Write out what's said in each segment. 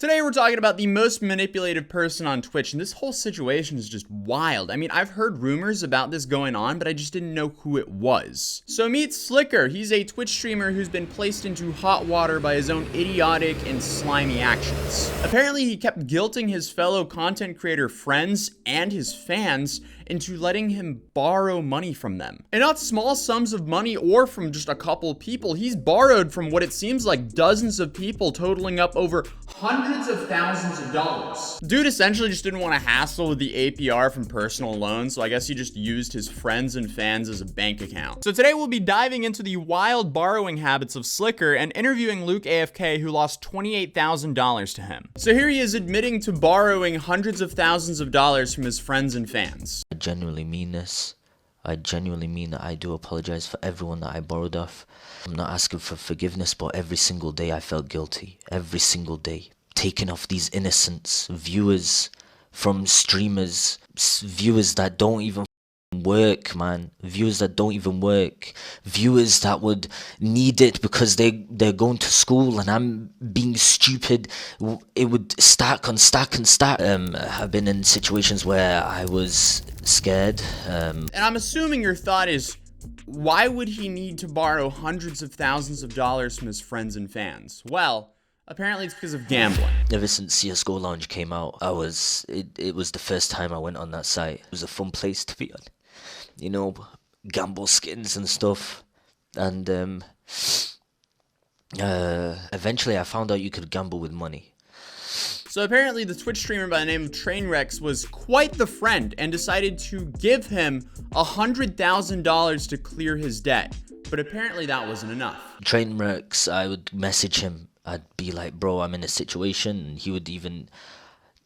Today we're talking about the most manipulative person on Twitch, and this whole situation is just wild. I mean, I've heard rumors about this going on, but I just didn't know who it was. So meet Sliker. He's a Twitch streamer who's been placed into hot water by his own idiotic and slimy actions. Apparently, he kept guilting his fellow content creator friends and his fans into letting him borrow money from them. And not small sums of money or from just a couple people. He's borrowed from what it seems like dozens of people, totaling up over hundreds of thousands of dollars. Dude essentially just didn't want to hassle with the APR from personal loans, so I guess he just used his friends and fans as a bank account. So today we'll be diving into the wild borrowing habits of Sliker and interviewing lukeafk, who lost $28,000 to him. So here he is admitting to borrowing hundreds of thousands of dollars from his friends and fans. I genuinely mean this. I genuinely mean that I do apologize for everyone that I borrowed off. I'm not asking for forgiveness, but every single day I felt guilty. Every single day. Taking off these innocents, viewers from streamers, viewers that don't even work, man. Viewers that don't even work. Viewers that would need it because they're going to school and I'm being stupid. It would stack on stack and stack. I've been in situations where I was scared. And I'm assuming your thought is, why would he need to borrow hundreds of thousands of dollars from his friends and fans? Well, apparently it's because of gambling. Ever since CSGO Lounge came out, it was the first time I went on that site. It was a fun place to be on. You know, gamble skins and stuff. And eventually I found out you could gamble with money. So apparently the Twitch streamer by the name of Trainwrecks was quite the friend and decided to give him $100,000 to clear his debt. But apparently that wasn't enough. Trainwrecks, I would message him. I'd be like, bro, I'm in a situation. And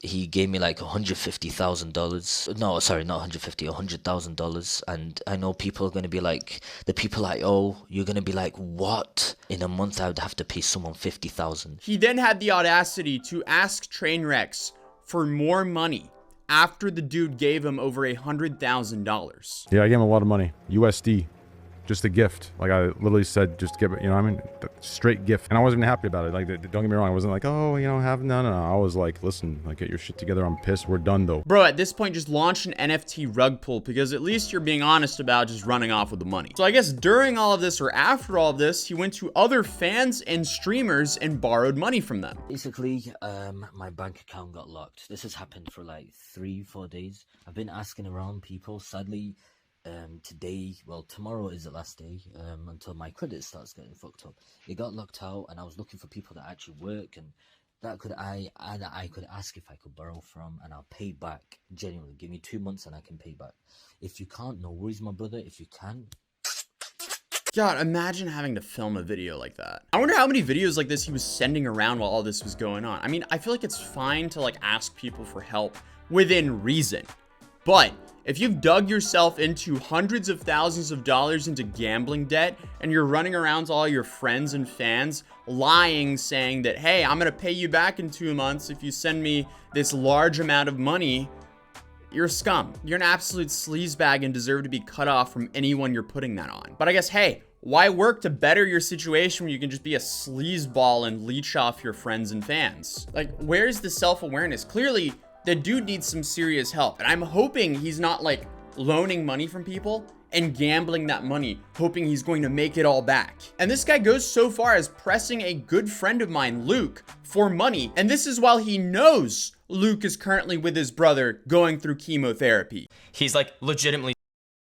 he gave me like $150,000. No, sorry, not $100,000. And I know people are going to be like, the people I owe, you're going to be like, what? In a month, I would have to pay someone $50,000. He then had the audacity to ask Trainwrecks for more money after the dude gave him over $100,000. Yeah, I gave him a lot of money. USD. Just a gift. Like I literally said, just give it, you know what I mean? Straight gift. And I wasn't happy about it. Like, don't get me wrong. I wasn't like, oh, you know, no. I was like, listen, like, get your shit together. I'm pissed. We're done though. Bro, at this point, just launch an NFT rug pull, because at least you're being honest about just running off with the money. So I guess during all of this, or after all of this, he went to other fans and streamers and borrowed money from them. Basically, my bank account got locked. This has happened for like 3-4 days. I've been asking around people. Sadly, tomorrow is the last day until my credit starts getting fucked up. It got locked out, and I was looking for people that actually work and that I could ask if I could borrow from, and I'll pay back. Genuinely, give me 2 months and I can pay back. If you can't, no worries, my brother. If you can. God, imagine having to film a video like that. I wonder how many videos like this he was sending around while all this was going on. I mean, I feel like it's fine to like ask people for help within reason, but if you've dug yourself into hundreds of thousands of dollars into gambling debt and you're running around to all your friends and fans lying, saying that, hey, I'm gonna pay you back in 2 months if you send me this large amount of money, you're a scum. You're an absolute sleazebag and deserve to be cut off from anyone you're putting that on. But I guess, hey, why work to better your situation when you can just be a sleazeball and leech off your friends and fans? Like, where's the self-awareness? Clearly, the dude needs some serious help. And I'm hoping he's not like loaning money from people and gambling that money, hoping he's going to make it all back. And this guy goes so far as pressing a good friend of mine, Luke, for money. And this is while he knows Luke is currently with his brother going through chemotherapy. He's like legitimately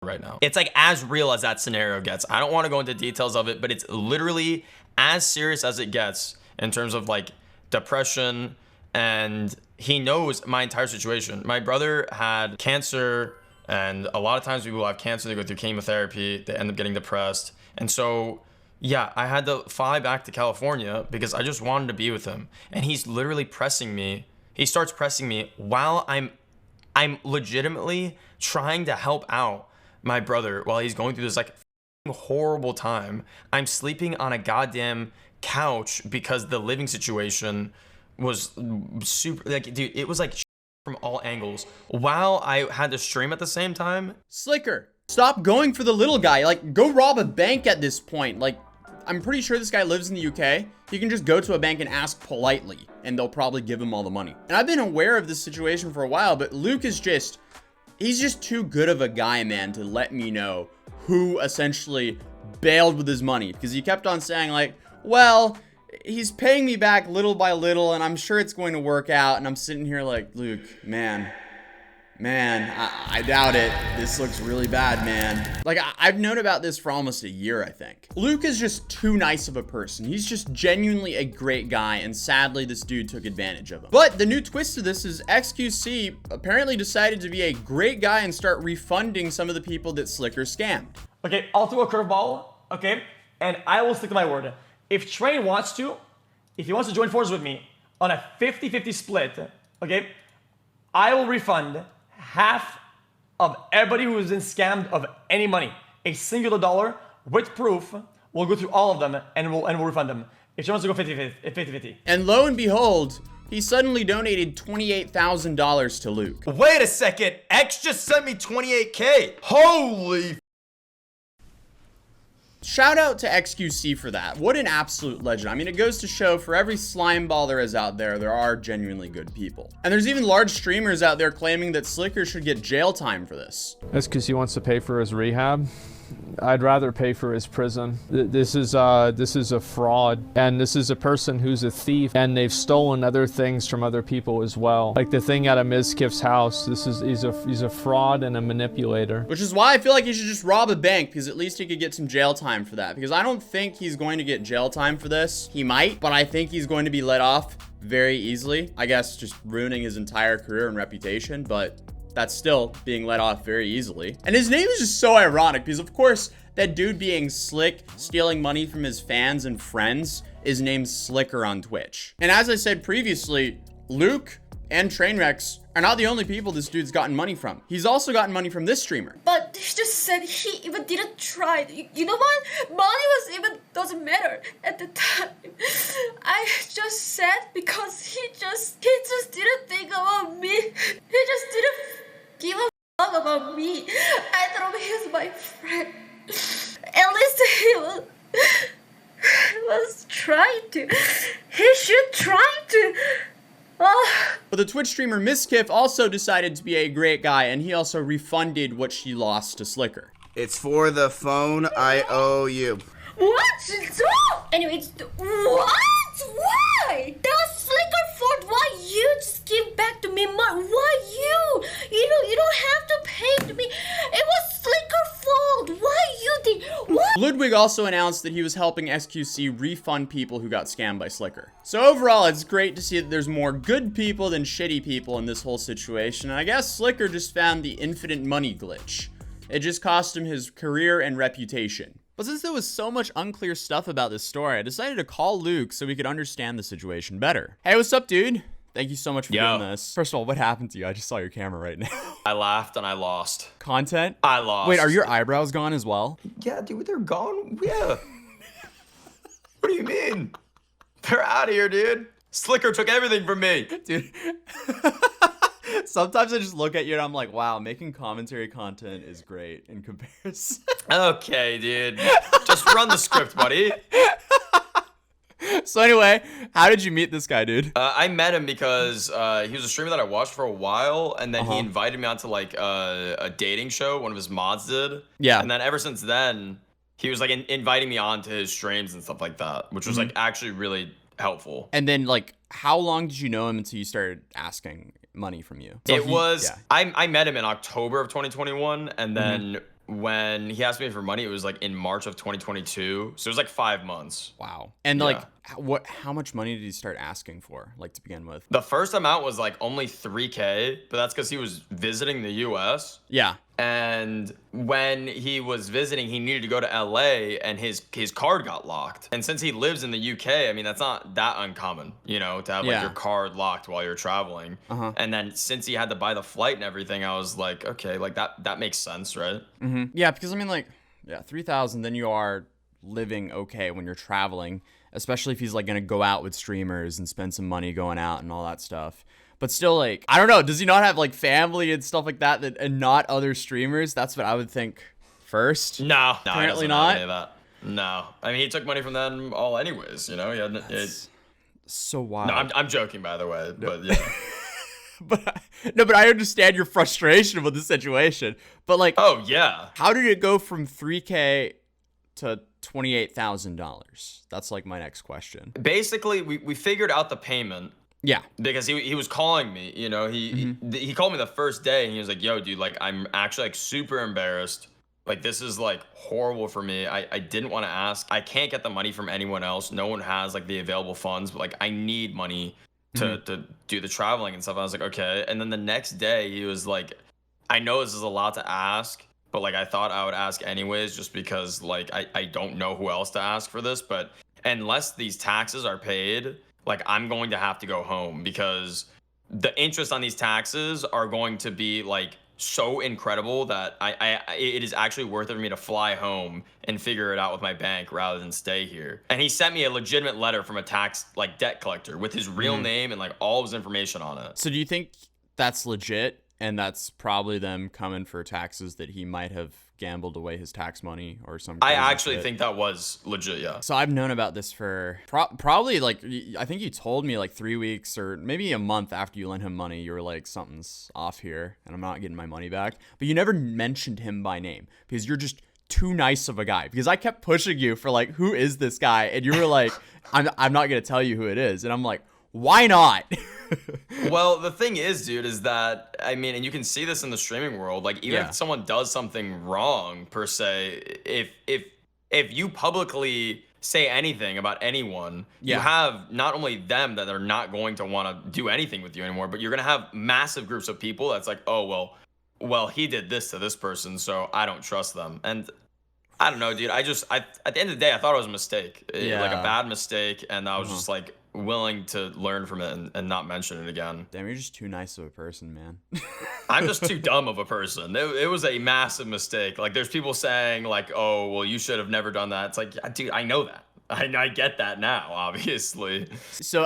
right now. It's like as real as that scenario gets. I don't want to go into details of it, but it's literally as serious as it gets in terms of like depression, and he knows my entire situation. My brother had cancer, and a lot of times people have cancer, they go through chemotherapy, they end up getting depressed. And so, yeah, I had to fly back to California because I just wanted to be with him. And he's literally pressing me. He starts pressing me while I'm legitimately trying to help out my brother while he's going through this like horrible time. I'm sleeping on a goddamn couch because the living situation was super, like, dude, it was like from all angles while I had to stream at the same time. Sliker, stop going for the little guy. Like, go rob a bank at this point. Like, I'm pretty sure this guy lives in the UK. He can just go to a bank and ask politely, and they'll probably give him all the money. And I've been aware of this situation for a while, but Luke is just, he's just too good of a guy, man, to let me know who essentially bailed with his money. Because he kept on saying like, well, he's paying me back little by little, and I'm sure it's going to work out. And I'm sitting here like, Luke, man, I doubt it. This looks really bad, man. Like, I've known about this for almost a year, I think. Luke is just too nice of a person. He's just genuinely a great guy, and sadly, this dude took advantage of him. But the new twist to this is XQC apparently decided to be a great guy and start refunding some of the people that Sliker scammed. Okay, I'll throw a curveball, okay? And I will stick to my word. If Train wants to, if he wants to join forces with me on a 50-50 split, okay, I will refund half of everybody who has been scammed of any money. A singular dollar with proof. We'll go through all of them and we'll refund them. If she wants to go 50-50. And lo and behold, he suddenly donated $28,000 to Luke. Wait a second, X just sent me 28K. Holy. Shout out to XQC for that. What an absolute legend. I mean, it goes to show for every slime ball there is out there, there are genuinely good people. And there's even large streamers out there claiming that Sliker should get jail time for this. That's because he wants to pay for his rehab. I'd rather pay for his prison. This is a fraud, and this is a person who's a thief, and they've stolen other things from other people as well. Like the thing out of Mizkif's house. He's a fraud and a manipulator. Which is why I feel like he should just rob a bank, because at least he could get some jail time for that. Because I don't think he's going to get jail time for this. He might, but I think he's going to be let off very easily. I guess just ruining his entire career and reputation, but that's still being let off very easily. And his name is just so ironic because, of course, that dude being slick, stealing money from his fans and friends is named Sliker on Twitch. And as I said previously, Luke and Trainwrecks are not the only people this dude's gotten money from. He's also gotten money from this streamer. But he just said he even didn't try. You know what? Money was even doesn't matter at the time. I just said because he just didn't think about me. He just didn't give a fuck about me. I thought he was my friend. At least he was trying to. He should try to. But the Twitch streamer Mizkif also decided to be a great guy, and he also refunded what she lost to Sliker. It's for the phone I owe you. What? Anyway, what? Why? That was Sliker's fault. Why you just give back to me money? Why you? You don't have to pay to me. It was Sliker's fault. Why you did? What? Ludwig also announced that he was helping XQC refund people who got scammed by Sliker. So overall, it's great to see that there's more good people than shitty people in this whole situation. And I guess Sliker just found the infinite money glitch. It just cost him his career and reputation. But since there was so much unclear stuff about this story, I decided to call Luke so we could understand the situation better. Hey, what's up, dude? Thank you so much for doing this. First of all, what happened to you? I just saw your camera right now. I laughed and I lost. Content? I lost. Wait, are your eyebrows gone as well? Yeah, dude, they're gone. Yeah. What do you mean? They're out of here, dude. Sliker took everything from me. Dude. Sometimes I just look at you and I'm like, wow, making commentary content is great in comparison. Okay, dude. Just run the script, buddy. So anyway, how did you meet this guy, dude? I met him because he was a streamer that I watched for a while, and then he invited me onto like a dating show. One of his mods did. Yeah. And then ever since then, he was like inviting me onto his streams and stuff like that, which was like actually really helpful. And then like, how long did you know him until you started asking money from you? So I met him in October of 2021, and then when he asked me for money, it was like in March of 2022. So it was like 5 months. Wow. And like, how much money did he start asking for, like, to begin with? The first amount was like only 3K, but that's because he was visiting the US. Yeah. And when he was visiting, he needed to go to LA, and his card got locked. And since he lives in the UK, I mean, that's not that uncommon, you know, to have like your card locked while you're traveling. And then since he had to buy the flight and everything, I was like, okay, like that makes sense, right? Yeah, because I mean, like, 3,000, then you are living okay when you're traveling, especially if he's like gonna go out with streamers and spend some money going out and all that stuff. But still, like, I don't know, does he not have like family and stuff like that and not other streamers? That's what I would think first. No, apparently not. No. I mean, he took money from them all anyways, you know? He had So wild. No, I'm joking, by the way, but yeah. but I understand your frustration with the situation. But like, Oh, yeah. how did it go from $3K to $28,000? That's like my next question. Basically, we figured out the payment. Yeah. Because he was calling me, you know, he called me the first day and he was like, yo, dude, like, I'm actually like super embarrassed. Like, this is like horrible for me. I didn't want to ask. I can't get the money from anyone else. No one has like the available funds, but like, I need money to do the traveling and stuff. I was like, okay. And then the next day he was like, I know this is a lot to ask, but like, I thought I would ask anyways, just because like, I don't know who else to ask for this, but unless these taxes are paid, like, I'm going to have to go home because the interest on these taxes are going to be like so incredible that it is actually worth it for me to fly home and figure it out with my bank rather than stay here. And he sent me a legitimate letter from a tax like debt collector with his real name and like all of his information on it. So do you think that's legit? And that's probably them coming for taxes that he might have gambled away his tax money or some. I actually think that was legit, yeah. So I've known about this for probably like, I think you told me like 3 weeks or maybe a month after you lent him money. You were like, something's off here and I'm not getting my money back. But you never mentioned him by name because you're just too nice of a guy. Because I kept pushing you for like, who is this guy? And you were like, I'm not going to tell you who it is. And I'm like, why not? Well, the thing is, dude, is that, I mean, and you can see this in the streaming world, like, even if someone does something wrong, per se, if you publicly say anything about anyone, you have not only them that are not going to want to do anything with you anymore, but you're going to have massive groups of people that's like, oh, well, he did this to this person, so I don't trust them. And I don't know, dude, at the end of the day, I thought it was a mistake, like a bad mistake, and I was just like, willing to learn from it and not mention it again. Damn, you're just too nice of a person, man. I'm just too dumb of a person. It was a massive mistake. Like, there's people saying like, oh, well, you should have never done that. It's like, yeah, dude, I know that. I get that now, obviously. So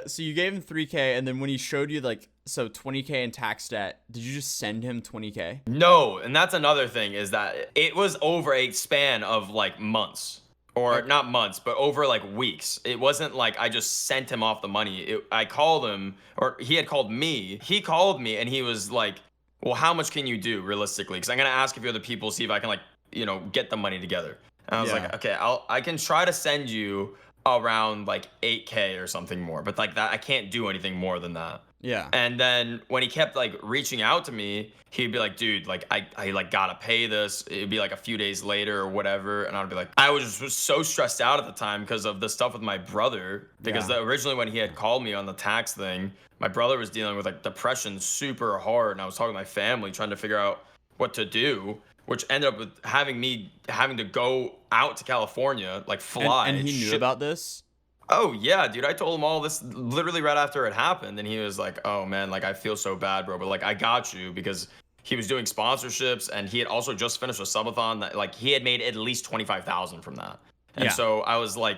so you gave him 3K, and then when he showed you like, so 20K in tax debt, did you just send him 20K? No, and that's another thing, is that it was over a span of like months. Or not months, but over like weeks. It wasn't like I just sent him off the money. I called him, or he had called me. He called me and he was like, well, how much can you do realistically? Because I'm going to ask a few other people, see if I can like, you know, get the money together. And I was like, okay, I can try to send you around like 8K or something more. But like that, I can't do anything more than that. Yeah. And then when he kept like reaching out to me, he'd be like, dude, like I like gotta pay this. It'd be like a few days later or whatever. And I'd be like, I was so stressed out at the time because of the stuff with my brother. Because originally when he had called me on the tax thing, my brother was dealing with like depression super hard. And I was talking to my family trying to figure out what to do, which ended up with having me having to go out to California, like fly. And he knew about this? Oh, yeah, dude. I told him all this literally right after it happened. And he was like, oh, man, like, I feel so bad, bro. But, like, I got you, because he was doing sponsorships. And he had also just finished a subathon that, like, he had made at least 25,000 from that. And so I was like,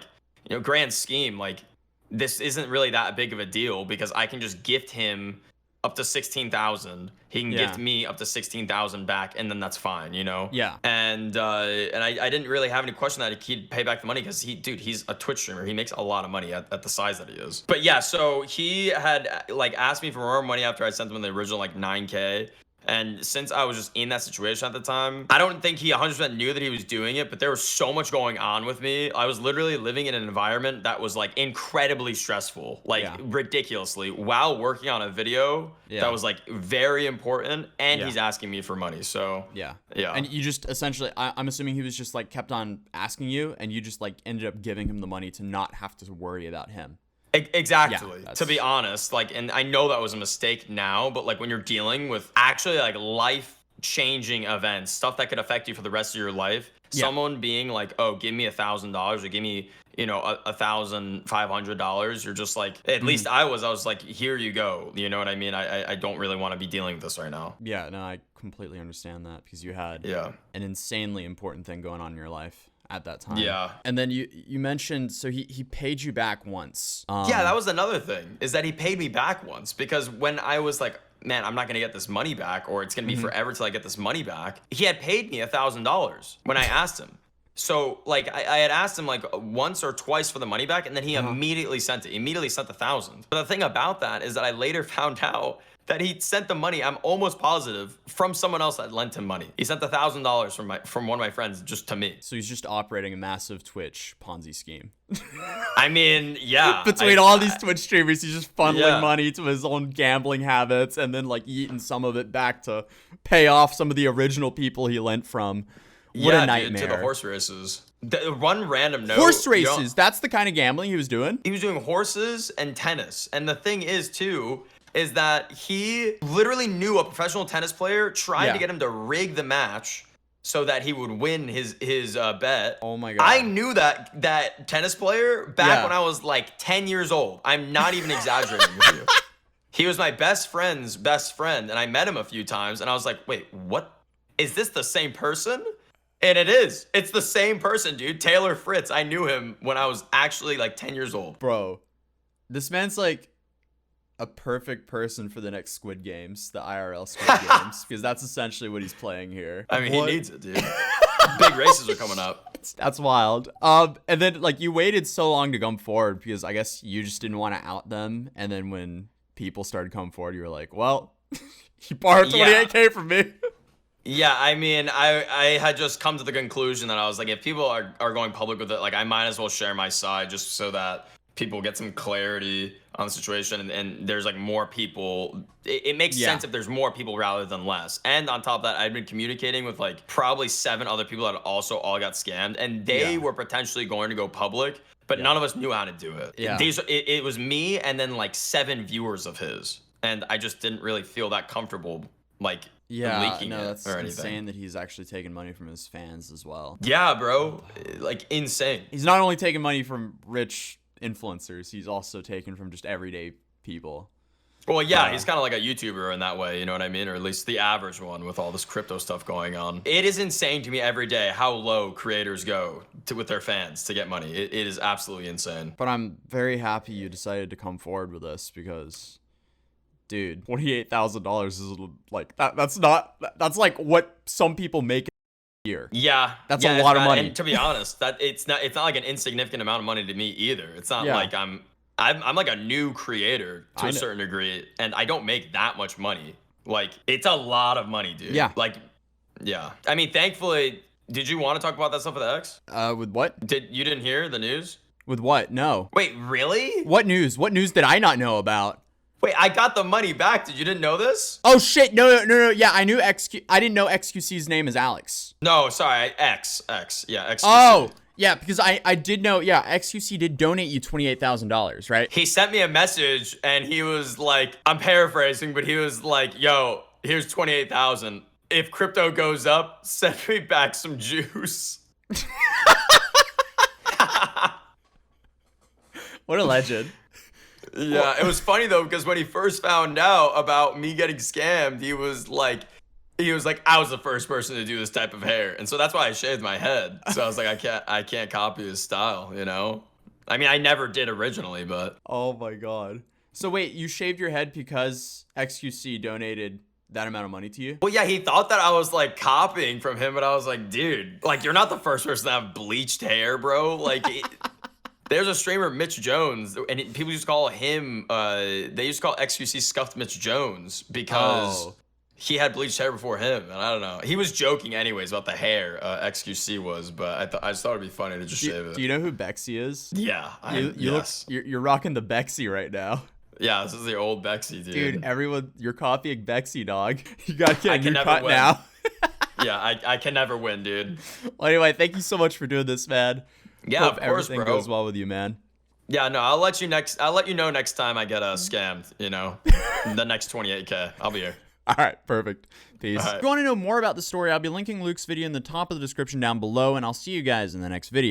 you know, grand scheme, like, this isn't really that big of a deal because I can just gift him up to 16,000. He can gift me up to 16,000 back, and then that's fine, you know? Yeah. And I didn't really have any question that he'd pay back the money because he's a Twitch streamer. He makes a lot of money at the size that he is. But yeah, so he had like asked me for more money after I sent him the original like 9K. And since I was just in that situation at the time, I don't think he 100% knew that he was doing it, but there was so much going on with me. I was literally living in an environment that was like incredibly stressful, like ridiculously, while working on a video that was like very important, and he's asking me for money. So yeah. And you just essentially, I'm assuming he was just like kept on asking you, and you just like ended up giving him the money to not have to worry about him. Exactly. To be honest, like, and I know that was a mistake now, but like when you're dealing with actually like life-changing events, stuff that could affect you for the rest of your life, someone being like, "Oh, give me $1,000 or give me, you know, $1,500," you're just like, at least I was like, here you go. You know what I mean? I don't really want to be dealing with this right now. Yeah, no, I completely understand that because you had an insanely important thing going on in your life at that time. Yeah. And then you mentioned, so he paid you back once. Yeah, that was another thing, is that he paid me back once, because when I was like, man, I'm not going to get this money back, or it's going to be forever till I get this money back, he had paid me $1,000 when I asked him. So like I had asked him like once or twice for the money back, and then he immediately sent it. He immediately sent 1,000. But the thing about that is that I later found out that he sent the money, I'm almost positive, from someone else that lent him money. He sent $1,000 from one of my friends just to me. So he's just operating a massive Twitch Ponzi scheme. I mean, yeah. Between all these Twitch streamers, he's just funneling Yeah. money to his own gambling habits and then like eating some of it back to pay off some of the original people he lent from. What a nightmare. Dude, to the horse races. One random note. Horse races, that's the kind of gambling he was doing? He was doing horses and tennis. And the thing is, too, is that he literally knew a professional tennis player tried to get him to rig the match so that he would win his bet. Oh my God. I knew that tennis player back when I was like 10 years old. I'm not even exaggerating with you. He was my best friend's best friend, and I met him a few times, and I was like, wait, what? Is this the same person? And it is. It's the same person, dude. Taylor Fritz. I knew him when I was actually like 10 years old. Bro, this man's like a perfect person for the next Squid Games, the IRL Squid Games, because that's essentially what he's playing here. I mean, he needs it, dude. Big races are coming up. That's wild. And then like you waited so long to come forward because I guess you just didn't want to out them. And then when people started coming forward, you were like, well, he borrowed 28K from me. Yeah, I mean, I had just come to the conclusion that I was like, if people are going public with it, like I might as well share my side just so that people get some clarity on the situation and there's like more people. It makes sense if there's more people rather than less. And on top of that, I'd been communicating with like probably 7 other people that also all got scammed, and they were potentially going to go public, but none of us knew how to do it. Yeah. It was me and then like 7 viewers of his, and I just didn't really feel that comfortable like leaking it that's or anything. insane that he's actually taking money from his fans as well. Yeah, bro, like insane. He's not only taking money from rich influencers, he's also taking from just everyday people. Well, yeah, he's kind of like a YouTuber in that way, you know what I mean? Or at least the average one with all this crypto stuff going on. It is insane to me every day how low creators go with their fans to get money. It is absolutely insane. But I'm very happy you decided to come forward with this because, dude, $28,000 is like that's like what some people make a year. Yeah, that's a lot of money. And to be honest, that it's not like an insignificant amount of money to me either. It's not like I'm like a new creator to a certain degree, and I don't make that much money. Like, it's a lot of money, dude. Yeah. Like, yeah. I mean, thankfully, did you want to talk about that stuff with X? With what? You didn't hear the news? With what? No. Wait, really? What news? What news did I not know about? Wait, I got the money back. Did you didn't know this? Oh shit! No. Yeah, I knew I didn't know XQC's name is Alex. No, sorry, X. Yeah, XQC. Oh. Yeah, because I did know, XQC did donate you $28,000, right? He sent me a message and he was like, I'm paraphrasing, but he was like, yo, here's 28,000. If crypto goes up, send me back some juice. What a legend. Yeah, it was funny though, because when he first found out about me getting scammed, he was like, I was the first person to do this type of hair. And so that's why I shaved my head. So I was like, I can't copy his style, you know? I mean, I never did originally, but. Oh my God. So wait, you shaved your head because XQC donated that amount of money to you? Well, yeah, he thought that I was like copying from him, but I was like, dude, like you're not the first person to have bleached hair, bro. Like there's a streamer, Mitch Jones, and people used to call him, they used to call XQC Scuffed Mitch Jones because he had bleached hair before him, and I don't know. He was joking anyways about the hair XQC was, but I just thought it'd be funny to just shave it. Do you know who Bexy is? Yeah, yes. You're rocking the Bexy right now. Yeah, this is the old Bexy, dude. Dude, everyone, you're copying Bexy, dog. You gotta get a new cut now. Yeah, I can never win, dude. Well, anyway, thank you so much for doing this, man. Yeah, Hope of course, everything goes well with you, man. Yeah, no, I'll let you know next time I get scammed, you know. The next 28K. I'll be here. All right, perfect. Peace. Right. If you want to know more about the story, I'll be linking Luke's video in the top of the description down below, and I'll see you guys in the next video.